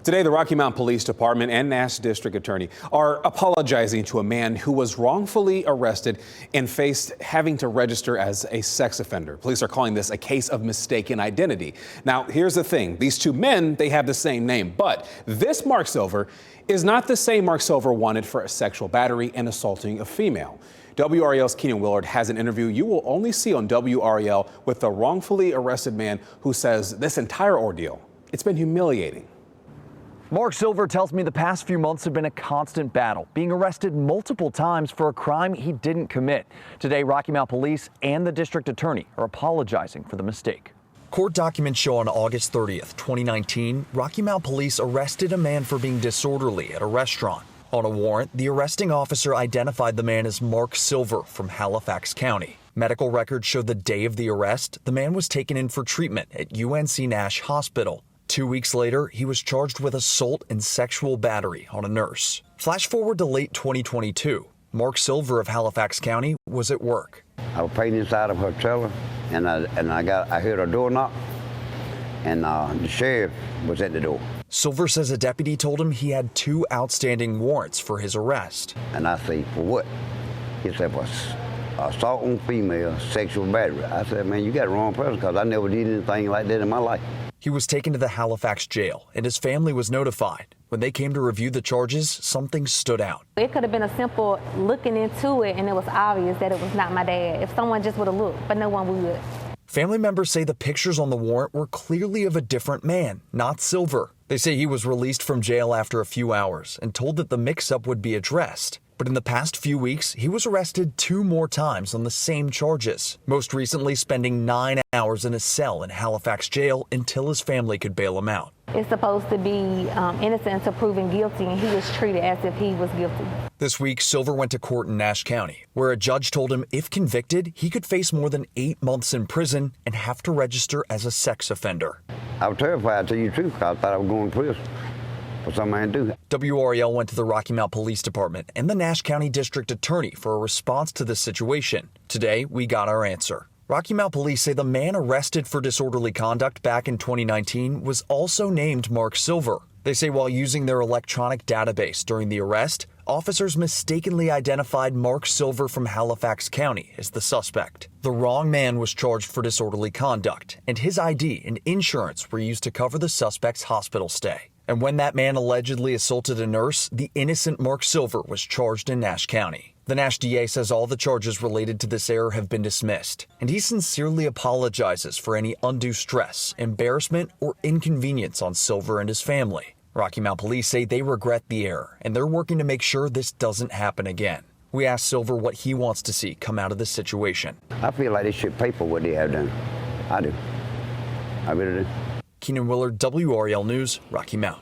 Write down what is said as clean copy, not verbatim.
Today, the Rocky Mount Police Department and Nash District Attorney are apologizing to a man who was wrongfully arrested and faced having to register as a sex offender. Police are calling this a case of mistaken identity. Now, here's the thing. These two men, they have the same name, but this Mark Silver is not the same Mark Silver wanted for a sexual battery and assaulting a female. WRAL's Keenan Willard has an interview you will only see on WRAL with the wrongfully arrested man who says this entire ordeal, it's been humiliating. Mark Silver tells me the past few months have been a constant battle, being arrested multiple times for a crime he didn't commit. Today, Rocky Mount Police and the district attorney are apologizing for the mistake. Court documents show on August 30th, 2019, Rocky Mount Police arrested a man for being disorderly at a restaurant. On a warrant, the arresting officer identified the man as Mark Silver from Halifax County. Medical records show the day of the arrest, the man was taken in for treatment at UNC Nash Hospital. 2 weeks later, he was charged with assault and sexual battery on a nurse. Flash forward to late 2022. Mark Silver of Halifax County was at work. I was paying inside of her trailer, and I heard a door knock, and the sheriff was at the door. Silver says a deputy told him he had 2 outstanding warrants for his arrest. And I say, for what? He said, for assault on female, sexual battery. I said, man, you got the wrong person, because I never did anything like that in my life. He was taken to the Halifax jail, and his family was notified. When they came to review the charges, something stood out. It could have been a simple looking into it, and it was obvious that it was not my dad. If someone just would have looked, but no one would. Family members say the pictures on the warrant were clearly of a different man, not Silver. They say he was released from jail after a few hours and told that the mix-up would be addressed. But in the past few weeks, he was arrested 2 more times on the same charges, most recently spending 9 hours in a cell in Halifax jail until his family could bail him out. It's supposed to be innocent until proven guilty, and he was treated as if he was guilty. This week, Silver went to court in Nash County, where a judge told him if convicted, he could face more than 8 months in prison and have to register as a sex offender. I was terrified, to tell you the truth, because I thought I was going to prison for something I didn't do. WRAL went to the Rocky Mount Police Department and the Nash County District Attorney for a response to this situation. Today, we got our answer. Rocky Mount Police say the man arrested for disorderly conduct back in 2019 was also named Mark Silver. They say while using their electronic database during the arrest, officers mistakenly identified Mark Silver from Halifax County as the suspect. The wrong man was charged for disorderly conduct, and his ID and insurance were used to cover the suspect's hospital stay. And when that man allegedly assaulted a nurse, the innocent Mark Silver was charged in Nash County. The Nash DA says all the charges related to this error have been dismissed, and he sincerely apologizes for any undue stress, embarrassment, or inconvenience on Silver and his family. Rocky Mount Police say they regret the error, and they're working to make sure this doesn't happen again. We asked Silver what he wants to see come out of this situation. I feel like they should pay for what they have done. I do. I really do. Keenan Willard, WRAL News, Rocky Mount.